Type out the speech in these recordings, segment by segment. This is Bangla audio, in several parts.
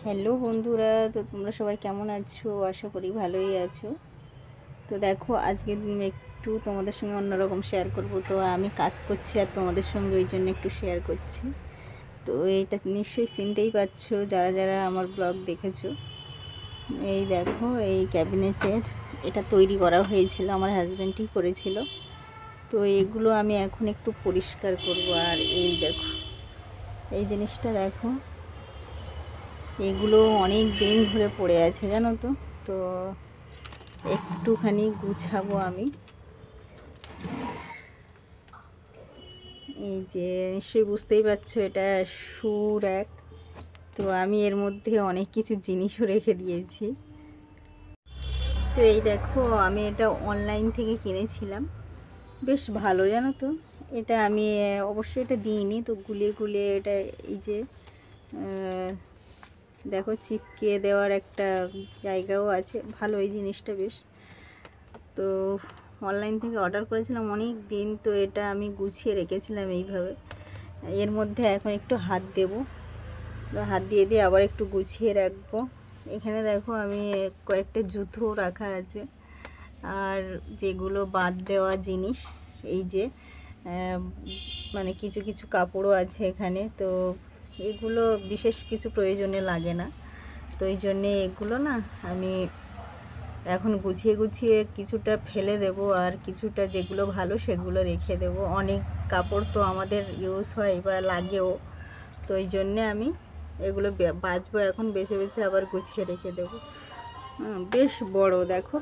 হ্যালো বন্ধুরা, তো তোমরা সবাই কেমন আছো? আশা করি ভালোই আছো। তো দেখো, আজকে একটু তোমাদের সঙ্গে অন্যরকম শেয়ার করব। তো আমি কাজ করছি আর তোমাদের সঙ্গে ওই জন্য একটু শেয়ার করছি। তো এইটা নিশ্চয়ই চিনতেই পারছো যারা যারা আমার ব্লগ দেখেছো। এই দেখো, এই ক্যাবিনেটের এটা তৈরি করা হয়েছিল, আমার হাজব্যান্ডই করেছিল। তো এগুলো আমি এখন একটু পরিষ্কার করব। আর এই দেখো, এই জিনিসটা দেখো, এগুলো অনেক দিন ধরে পড়ে আছে জানো তো। তো একটুখানি গুছাবো আমি। এই যে নিশ্চয়ই বুঝতেই পারছো, এটা শু র্যাক। তো আমি এর মধ্যে অনেক কিছু জিনিসও রেখে দিয়েছি। তো এই দেখো, আমি এটা অনলাইন থেকে কিনেছিলাম, বেশ ভালো জানো তো। এটা আমি অবশ্যই এটা দিইনি, তো গুলিয়ে গুলিয়ে এটা এই যে দেখো চিপকে দেওয়ার একটা জায়গাও আছে, ভালো এই জিনিসটা বেশ। তো অনলাইন থেকে অর্ডার করেছিলাম অনেক দিন, তো এটা আমি গুছিয়ে রেখেছিলাম এইভাবে। এর মধ্যে এখন একটু হাত দেব, তো হাত দিয়ে দিয়ে আবার একটু গুছিয়ে রাখবো। এখানে দেখো আমি কয়েকটা জুতো রাখা আছে, আর যেগুলো বাদ দেওয়া জিনিস, এই যে মানে কিছু কিছু কাপড়ও আছে এখানে। তো এগুলো বিশেষ কিছু প্রয়োজনে লাগে না, তো এই জন্যে এগুলো না আমি এখন গুছিয়ে গুছিয়ে কিছুটা ফেলে দেব, আর কিছুটা যেগুলো ভালো সেগুলো রেখে দেব। অনেক কাপড় তো আমাদের ইউজ হয় বা লাগেও, তো এই জন্যে আমি এগুলো বাছবো এখন, বেছে বেছে আবার গুছিয়ে রেখে দেবো। বেশ বড় দেখো,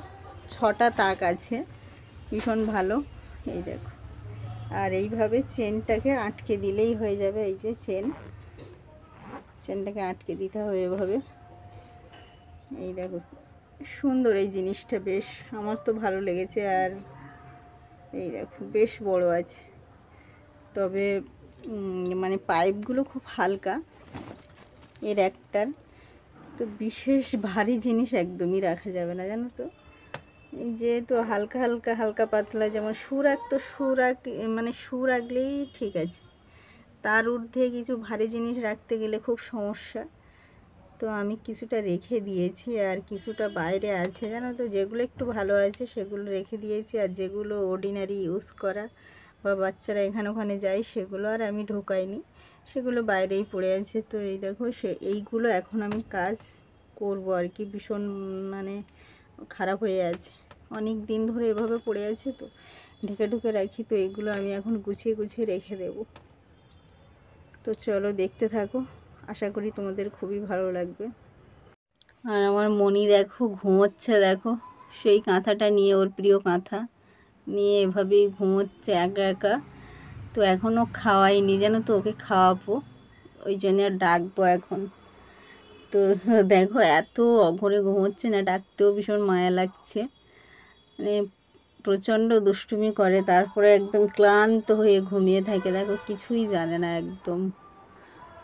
6টা তাক আছে, ভীষণ ভালো। এই দেখো, আর এইভাবে চেনটাকে আটকে দিলেই হয়ে যাবে। এই যে চেনটাকে আটকে দিতে হবে এভাবে। এই দেখো, সুন্দর এই জিনিসটা, বেশ আমার তো ভালো লেগেছে। আর এই দেখো বেশ বড় আছে, তবে মানে পাইপগুলো খুব হালকা এর একটার। তো বিশেষ ভারী জিনিস একদমই রাখা যাবে না জানো তো। যেহেতু হালকা হালকা হালকা পাতলা, যেমন মানে শু রাখলেই ঠিক আছে, তার ঊর্ধ্বে কিছু ভারী জিনিস রাখতে গেলে খুব সমস্যা। তো আমি কিছুটা রেখে দিয়েছি, আর কিছুটা বাইরে আছে জানো তো। যেগুলো একটু ভালো আছে সেগুলো রেখে দিয়েছি, আর যেগুলো অর্ডিনারি ইউজ করা বা বাচ্চারা এখানে ওখানে যায় সেগুলো আর আমি ঢোকাইনি, সেগুলো বাইরেই পড়ে আছে। তো এই দেখো, এইগুলো এখন আমি কাজ করব আর কি। ভীষণ মানে খারাপ হয়ে আছে, অনেক দিন ধরে এভাবে পড়ে আছে, তো ঢেকে ঢুকে রাখি। তো এগুলো আমি এখন গুছিয়ে গুছিয়ে রেখে দেব। তো চলো দেখতে থাকো, আশা করি তোমাদের খুবই ভালো লাগবে। আর আমার মনি দেখো ঘুমোচ্ছে, দেখো সেই কাঁথাটা নিয়ে, ওর প্রিয় কাঁথা নিয়ে এভাবেই ঘুমোচ্ছে একা একা। তো এখনও খাওয়াইনি জানো তো, ওকে খাওয়াবো, ওই জন্য আর ডাকবো এখন। তো দেখো এত অঘরে ঘুমোচ্ছে না, ডাকতেও ভীষণ মায়া লাগছে। মানে প্রচণ্ড দুষ্টুমি করে, তারপরে একদম ক্লান্ত হয়ে ঘুমিয়ে থাকে। দেখো কিছুই জানে না একদম।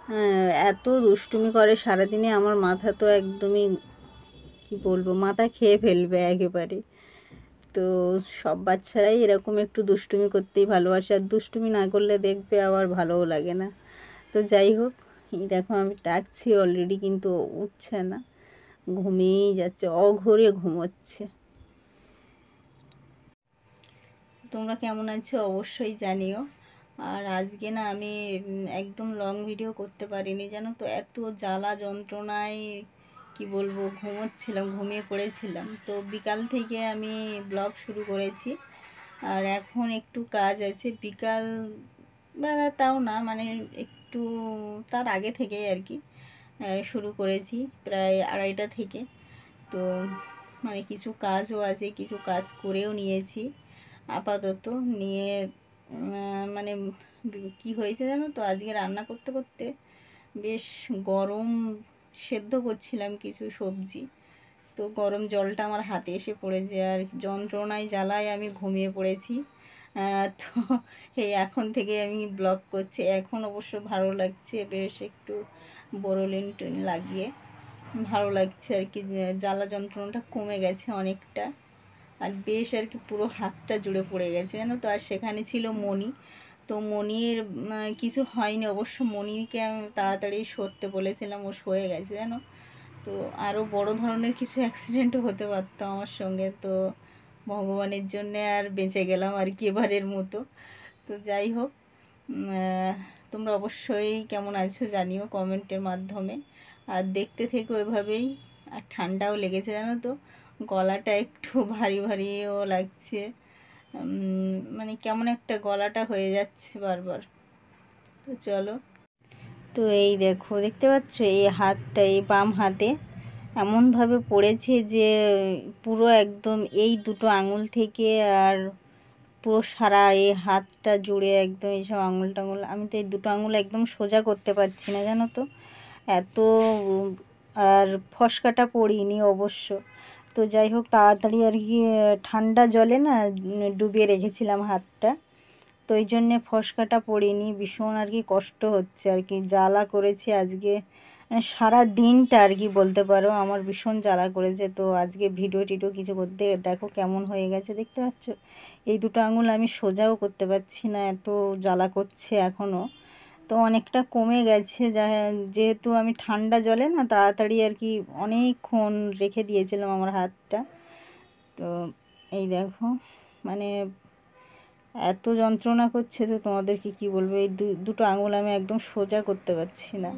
হ্যাঁ, এত দুষ্টুমি করে সারাদিনে, আমার মাথা তো একদমই কি বলবো, মাথা খেয়ে ফেলবে একেবারে। তো সব বাচ্চারাই এরকম একটু দুষ্টুমি করতেই ভালোবাসে, আর দুষ্টুমি না করলে দেখবে আবার ভালোও লাগে না। তো যাই হোক, এই দেখো আমি ডাকছি অলরেডি, কিন্তু উঠছে না, ঘুমিয়েই যাচ্ছে, অঘরে ঘুমোচ্ছে। তোমরা কেমন আছো অবশ্যই জানিও। আর আজকে না আমি একদম লং ভিডিও করতে পারিনি জানো তো, এত জ্বালা যন্ত্রণায় কি বলবো, ঘুমিয়ে পড়েছিলাম। তো বিকাল থেকে আমি ব্লগ শুরু করেছি, আর এখন একটু কাজ আছে। বিকাল বেলা তাও না, মানে একটু তার আগে থেকেই আর কি শুরু করেছি, প্রায় 2:30টা থেকে। তো মানে কিছু কাজও আছে, কিছু কাজ করেও নিয়েছি আপাতত নিয়ে। মানে কি হয়েছে জানো তো, আজকে রান্না করতে করতে বেশ গরম, সেদ্ধ করছিলাম কিছু সবজি, তো গরম জলটা আমার হাতে এসে পড়েছে, আর যন্ত্রণায় জ্বালায় আমি ঘুমিয়ে পড়েছি। তো এই এখন থেকে আমি ব্লগ করছি। এখন অবশ্য ভালো লাগছে, বেশ একটু বোরোলিন লাগিয়ে ভালো লাগছে আর কি, জ্বালা যন্ত্রণাটা কমে গেছে অনেকটা। আর বেশ আর কি পুরো হাতটা জুড়ে পড়ে গেছে জানো তো। আর সেখানে ছিল মনি, তো মনির কিছু হয়নি, অবশ্য মনিকে আমি তাড়াতাড়ি সরতে বলেছিলাম, ও সরে গেছে জানো। তো আরও বড় ধরনের কিছু অ্যাক্সিডেন্টও হতে পারতো আমার সঙ্গে, তো ভগবানের জন্যে আর বেঁচে গেলাম আর কি এবারের মতো। তো যাই হোক, তোমরা অবশ্যই কেমন আছো জানিও কমেন্টের মাধ্যমে, আর দেখতে থেকো এভাবেই। আর ঠান্ডাও লেগেছে জানো তো, গলাটা একটু ভারী ভারীও লাগছে, মানে কেমন একটা গলাটা হয়ে যাচ্ছে বারবার। তো চলো, তো এই দেখো দেখতে পাচ্ছ এই হাতটা, এই বাম হাতে এমনভাবে পড়েছে যে পুরো একদম এই দুটো আঙুল থেকে আর পুরো সারা এই হাতটা জুড়ে একদম এইসব আঙুল টাঙুল, আমি তো এই দুটো আঙুল একদম সোজা করতে পারছি না জানো তো, এত। আর ফসকাটা পড়িনি অবশ্য। তো যাই হোক, তাড়াতাড়ি আর কি ঠান্ডা জলে না ডুবিয়ে রেখেছিলাম হাতটা, তো এই জন্যে ফসকাটা পড়িনি। ভীষণ আর কি কষ্ট হচ্ছে আর কি, জ্বালা করেছে আজকে, মানে সারা দিনটা আর কি বলতে পারো আমার ভীষণ জ্বালা করেছে। তো আজকে ভিডিও টিডিও কিছু করতে, দেখো কেমন হয়ে গেছে দেখতে পাচ্ছ, এই দুটো আঙুল আমি সোজাও করতে পারছি না, এত জ্বালা করছে এখনও। তো অনেকটা কমে গেছে, যেহেতু আমি ঠান্ডা জলে না তাড়াতাড়ি আর কি অনেকক্ষণ রেখে দিয়েছিলাম আমার হাতটা। তো এই দেখো, মানে এত যন্ত্রণা করছে, তো তোমাদেরকে কি বলবো, এই দুটো আঙুল আমি একদম সোজা করতে পারছি না,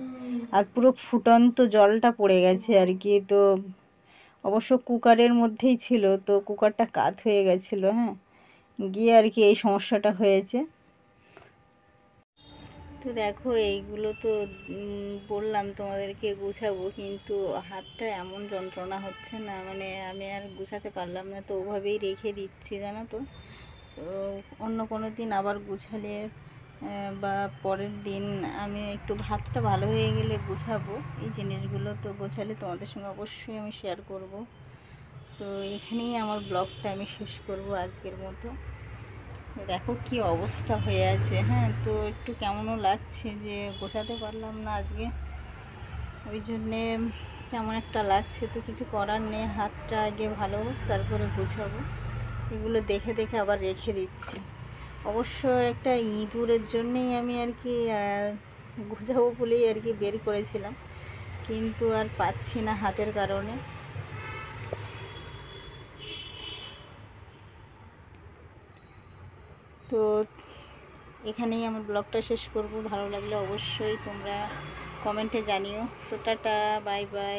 আর পুরো ফুটন্ত জলটা পড়ে গেছে আর কি। তো অবশ্য কুকারের মধ্যেই ছিল, তো কুকারটা কাত হয়ে গেছিলো, হ্যাঁ, গিয়ে আর কি এই সমস্যাটা হয়েছে। তো দেখো এইগুলো তো বললাম তোমাদেরকে গুছাবো, কিন্তু হাতটা এমন যন্ত্রণা হচ্ছে না, মানে আমি আর গুছাতে পারলাম না, তো ওভাবেই রেখে দিচ্ছি জানো তো। তো অন্য কোনো দিন আবার গুছালে বা পরের দিন আমি একটু ভাতটা ভালো হয়ে গেলে গুছাবো এই জিনিসগুলো, তো গোছালে তোমাদের সঙ্গে অবশ্যই আমি শেয়ার করব। তো এখানেই আমার ব্লগটা আমি শেষ করব আজকের মতো। দেখো কি অবস্থা হয়ে আছে, হ্যাঁ, তো একটু কেমনও লাগছে যে গোছাতে পারলাম না আজকে, ওই জন্যে কেমন একটা লাগছে। তো কিছু করার নেই, হাতটা আগে ভালো হোক তারপরে গোছাবো। এগুলো দেখে দেখে আবার রেখে দিচ্ছি। অবশ্য একটা ইঁদুরের জন্যেই আমি আর কি গোছাবো বলেই আর কি বের করেছিলাম, কিন্তু আর পাচ্ছি না হাতের কারণে। তো এখানেই আমার ব্লগটা শেষ করব, ভালো লাগলে অবশ্যই তোমরা কমেন্টে জানিও। তো টাটা, বাই বাই।